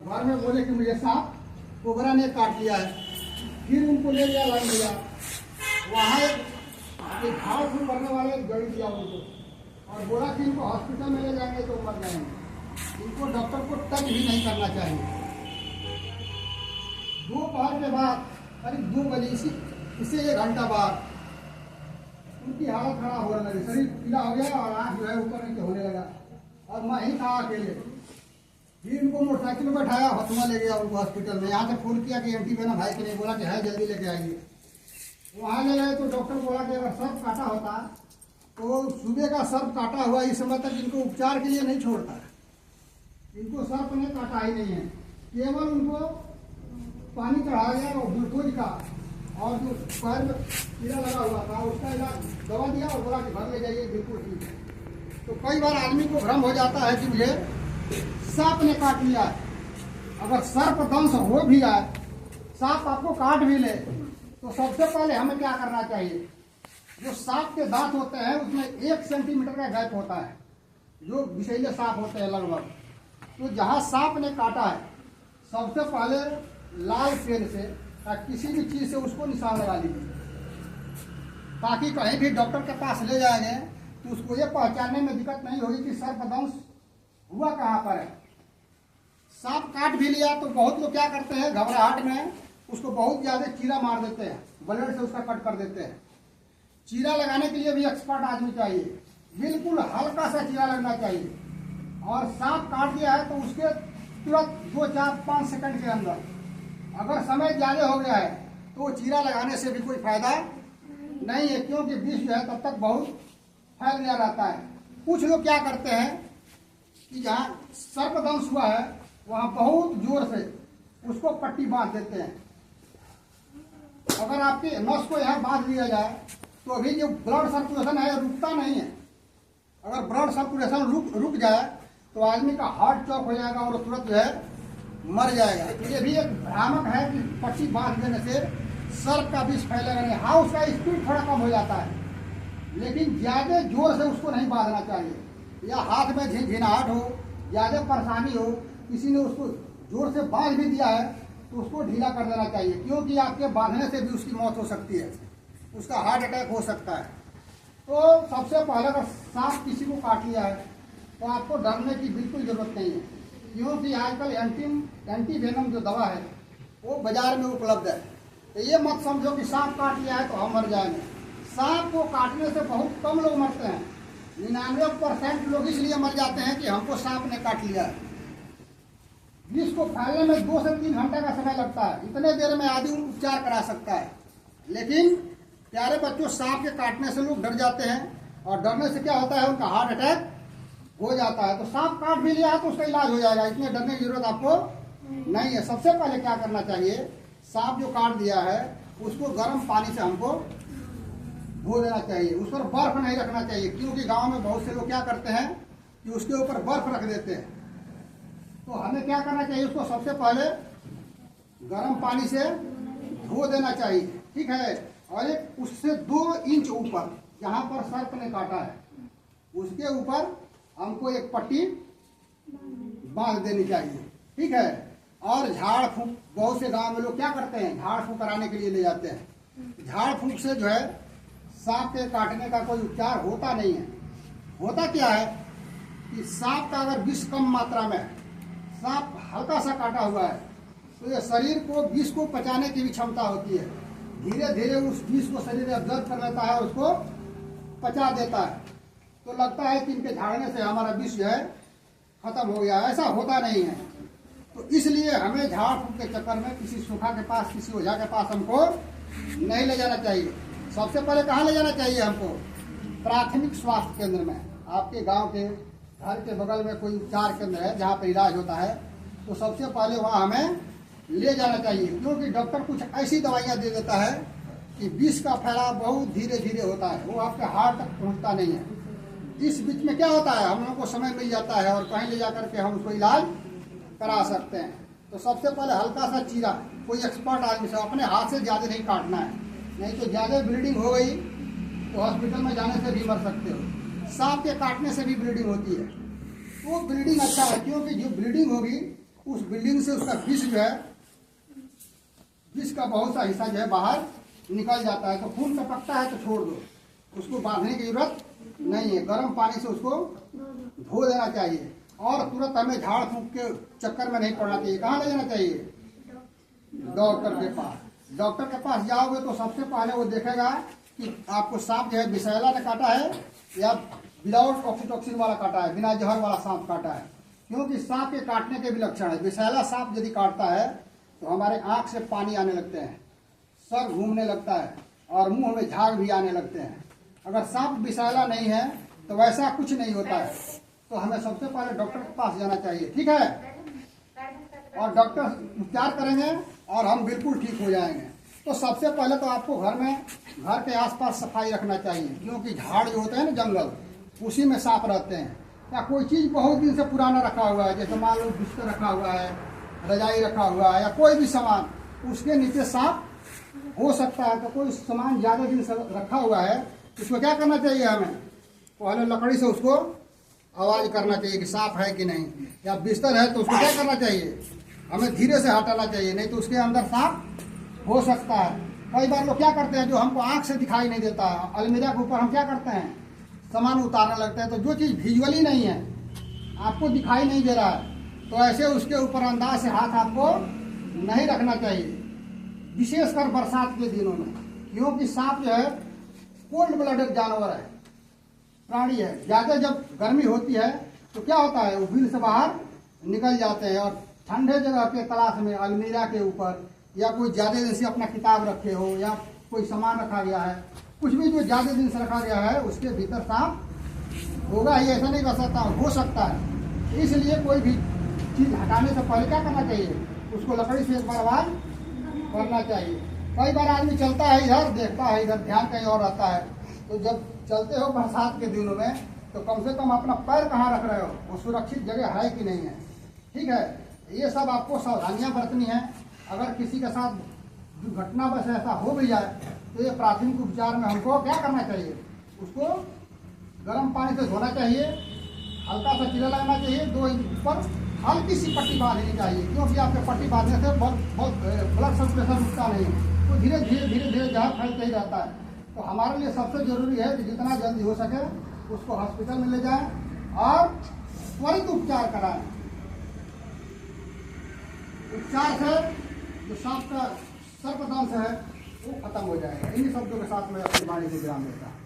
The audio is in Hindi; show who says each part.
Speaker 1: घर में बोले कि मुझे सांप कोबरा ने काट लिया है। फिर उनको ले गया लाइन लिया, वहाँ एक घाव फूल करने वाले गड़ी दिया उनको और बोला कि इनको हॉस्पिटल में ले जाएंगे तो मर जाएंगे। इनको डॉक्टर को टच भी नहीं करना चाहिए। दोपहर के बाद करीब 2 बजे इससे 1 घंटा बाद उनकी हालत खराब होने लगी, शरीर पीला हो गया और आँख जो है ऊपर नीचे होने लगा और मैं ही था अकेले। फिर इनको मोटरसाइकिल में बैठाया, हथुआ ले गया उनको हॉस्पिटल में। यहाँ से फोन किया कि एंटी वेनम भाई के लिए, बोला कि है जल्दी लेके आइए। वहाँ ले गए तो डॉक्टर बोला कि अगर सर्प काटा होता तो सुबह का सर्प काटा हुआ इस समय तक इनको उपचार के लिए नहीं छोड़ता। इनको सर्प ने काटा ही नहीं है, केवल उनको पानी चढ़ाया गया और ग्लूकोज का और जो पैर में कीड़ा लगा हुआ था उसका इलाज दवा दिया और बोला कि घर ले जाइए, बिल्कुल ठीक है। तो कई बार आदमी को भ्रम हो जाता है कि मुझे सांप ने काट लिया है। अगर सर्प दंश हो भी जाए, सांप आपको काट भी ले, तो सबसे पहले हमें क्या करना चाहिए? जो सांप के दांत होते हैं उसमें 1 सेंटीमीटर का गैप होता है, जो विषैले सांप होते हैं लगभग। तो जहां सांप ने काटा है, सबसे पहले लाल पेन से या किसी भी चीज से उसको निशान लगा लीजिए, ताकि कहीं भी डॉक्टर के पास ले जाएंगे तो उसको ये पहचानने में दिक्कत नहीं होगी कि सर्प दंश हुआ कहाँ पर है। सांप काट भी लिया तो बहुत लोग क्या करते हैं, घबराहट में उसको बहुत ज्यादा चीरा मार देते हैं, ब्लेड से उसका कट कर देते हैं। चीरा लगाने के लिए भी एक्सपर्ट आदमी चाहिए, बिल्कुल हल्का सा चीरा लगना चाहिए। और सांप काट दिया है तो उसके तुरंत 2, 4, 5 सेकंड के अंदर, अगर समय ज्यादा हो गया है तो चीरा लगाने से भी कोई फायदा नहीं है, क्योंकि विष जो है तब तक बहुत फैल गया रहता है। कुछ लोग क्या करते हैं कि जहाँ सर्पदंश हुआ है वहाँ बहुत जोर से उसको पट्टी बांध देते हैं। अगर आपके नस को यहाँ बांध दिया जाए तो अभी जो ब्लड सर्कुलेशन है रुकता नहीं है। अगर ब्लड सर्कुलेशन रुक जाए तो आदमी का हार्ट चौक हो जाएगा और तुरंत जो है मर जाएगा। तो ये भी एक भ्रामक है कि पट्टी बांध देने से सर्प का विष फैलेगा नहीं। हाँ, उसका स्पीड थोड़ा कम हो जाता है, लेकिन ज्यादा जोर से उसको नहीं बांधना चाहिए। या हाथ में झिनझिनाहट हो, ज्यादा परेशानी हो, किसी ने उसको जोर से बांध भी दिया है तो उसको ढीला कर देना चाहिए, क्योंकि आपके बांधने से भी उसकी मौत हो सकती है, उसका हार्ट अटैक हो सकता है। तो सबसे पहले अगर सांप किसी को काट लिया है तो आपको डरने की बिल्कुल जरूरत नहीं है, क्योंकि आजकल एंटी वेनम जो दवा है वो बाजार में उपलब्ध है। तो ये मत समझो कि सांप काट लिया है तो हम मर जाएंगे। सांप को काटने से बहुत कम लोग मरते हैं, 99% लोग इसलिए मर जाते हैं कि हमको सांप ने काट लिया है। विष को फैलने में 2 से 3 घंटे का समय लगता है, इतने देर में आदमी उपचार करा सकता है। लेकिन प्यारे बच्चों, सांप के काटने से लोग डर जाते हैं और डरने से क्या होता है, उनका हार्ट अटैक हो जाता है। तो सांप काट भी लिया है तो उसका इलाज हो जाएगा, इतने डरने की जरूरत आपको नहीं है। सबसे पहले क्या करना चाहिए, सांप जो काट दिया है उसको गर्म पानी से हमको धो देना चाहिए। उस पर बर्फ नहीं रखना चाहिए, क्योंकि गांव में बहुत से लोग क्या करते हैं कि उसके ऊपर बर्फ रख देते हैं। तो हमें क्या करना चाहिए, उसको सबसे पहले गर्म पानी से धो देना चाहिए, ठीक है। और एक उससे 2 इंच ऊपर जहां पर सर्प ने काटा है उसके ऊपर हमको एक पट्टी बांध देनी चाहिए, ठीक है। और झाड़ फूंक, बहुत से गांव में लोग क्या करते हैं, झाड़ फूंक कराने के लिए ले जाते हैं। झाड़ फूंक से जो है सांप के काटने का कोई उपचार होता नहीं है। होता क्या है कि सांप का अगर विष कम मात्रा में, सांप हल्का सा काटा हुआ है तो ये शरीर को विष को पचाने की भी क्षमता होती है। धीरे धीरे उस विष को शरीर एब्जॉर्ब कर लेता है और उसको पचा देता है। तो लगता है कि इनके झाड़ने से हमारा विष जो है खत्म हो गया। ऐसा होता नहीं है। तो इसलिए हमें झाड़ फूंक के चक्कर में किसी सूखा के पास, किसी ओझा के पास हमको नहीं ले जाना चाहिए। सबसे पहले कहाँ ले जाना चाहिए हमको, प्राथमिक स्वास्थ्य केंद्र में। आपके गांव के घर के बगल में कोई उपचार केंद्र है जहाँ पर इलाज होता है, तो सबसे पहले वहाँ हमें ले जाना चाहिए, क्योंकि डॉक्टर कुछ ऐसी दवाइयाँ दे देता है कि विष का फैलाव बहुत धीरे धीरे होता है, वो आपके हार्ट तक पहुँचता नहीं है। इस बीच में क्या होता है, हम लोग को समय मिल जाता है और कहीं ले जाकर के हम उसको इलाज करा सकते हैं। तो सबसे पहले हल्का सा चीरा, कोई एक्सपर्ट आदमी से, अपने हाथ से ज्यादा नहीं काटना है, नहीं तो ज्यादा ब्लीडिंग हो गई तो हॉस्पिटल में जाने से भी मर सकते हो। सांप के काटने से भी ब्लीडिंग होती है, वो ब्लीडिंग अच्छा है, क्योंकि जो ब्लीडिंग होगी उस बिल्डिंग से उसका विष जो है, विष का बहुत सा हिस्सा जो है बाहर निकल जाता है। तो खून टपकता है तो छोड़ दो, उसको बांधने की जरूरत नहीं है। गर्म पानी से उसको धो देना चाहिए और तुरंत हमें झाड़ फूंक के चक्कर में नहीं पड़ना चाहिए। कहाँ ले जाना चाहिए? डॉक्टर के पास। डॉक्टर के पास जाओगे तो सबसे पहले वो देखेगा कि आपको सांप जो है विषैला ने काटा है या विदाउट ऑक्सीटोक्सिन वाला काटा है, बिना जहर वाला सांप काटा है। क्योंकि सांप के काटने के भी लक्षण है। विषैला सांप यदि काटता है तो हमारे आंख से पानी आने लगते हैं, सर घूमने लगता है और मुंह में झाग भी आने लगते हैं। अगर सांप विषैला नहीं है तो वैसा कुछ नहीं होता है। तो हमें सबसे पहले डॉक्टर के पास जाना चाहिए, ठीक है? और डॉक्टर उपचार करेंगे और हम बिल्कुल ठीक हो जाएंगे। तो सबसे पहले तो आपको घर के आसपास सफाई रखना चाहिए, क्योंकि झाड़ जो होते हैं ना जंगल, उसी में सांप रहते हैं। या कोई चीज़ बहुत दिन से पुराना रखा हुआ है, जैसे मान लो बिस्तर रखा हुआ है, रजाई रखा हुआ है या कोई भी सामान, उसके नीचे सांप हो सकता है। तो कोई सामान ज़्यादा दिन से रखा हुआ है, उसको क्या करना चाहिए? हमें पहले लकड़ी से उसको आवाज़ करना चाहिए कि सांप है कि नहीं। या बिस्तर है तो उसको क्या करना चाहिए? हमें धीरे से हटाना चाहिए, नहीं तो उसके अंदर सांप हो सकता है। कई बार लोग क्या करते हैं, जो हमको आंख से दिखाई नहीं देता है, अलमीरा के ऊपर हम क्या करते हैं, सामान उतारने लगते हैं। तो जो चीज़ विजुअली नहीं है, आपको दिखाई नहीं दे रहा है, तो ऐसे उसके ऊपर अंदाज से हाथ आपको नहीं रखना चाहिए, विशेषकर बरसात के दिनों में। क्योंकि सांप जो है कोल्ड ब्लडेड जानवर है, प्राणी है। ज़्यादा जब गर्मी होती है तो क्या होता है, वो बिल से बाहर निकल जाते हैं। और ठंडे जगह के तलाश में अलमीरा के ऊपर या कोई ज़्यादा दिन से अपना किताब रखे हो या कोई सामान रखा गया है, कुछ भी जो ज़्यादा दिन से रखा गया है, उसके भीतर सांप होगा ही, ऐसा नहीं कर सकता, हो सकता है। इसलिए कोई भी चीज़ हटाने से पहले क्या करना चाहिए, उसको लकड़ी से एक बार आवाज़ करना चाहिए। कई बार आदमी चलता है इधर, देखता है इधर, ध्यान कहीं और रहता है। तो जब चलते हो बरसात के दिनों में तो कम से कम अपना पैर कहाँ रख रहे हो, वो सुरक्षित जगह है कि नहीं है, ठीक है? ये सब आपको सावधानियाँ बरतनी है। अगर किसी के साथ दुर्घटना बस ऐसा हो भी जाए तो ये प्राथमिक उपचार में हमको क्या करना चाहिए, उसको गर्म पानी से धोना चाहिए, हल्का सा कीड़ा लगना चाहिए, 2 इंच पर हल्की सी पट्टी बांधनी चाहिए। क्योंकि आपके पट्टी बांधने से बहुत ब्लड सर्कुलेशन रुकता नहीं है, तो धीरे धीरे जहर फैलते ही रहता है। तो हमारे लिए सबसे जरूरी है कि जितना जल्दी हो सके उसको हॉस्पिटल में ले जाएं और त्वरित उपचार कराएं। उपचार से जो सांप का सर्पदंश है वो खत्म हो जाएगा। इन्हीं शब्दों के साथ मैं अपनी वाणी को विराम देता हूं।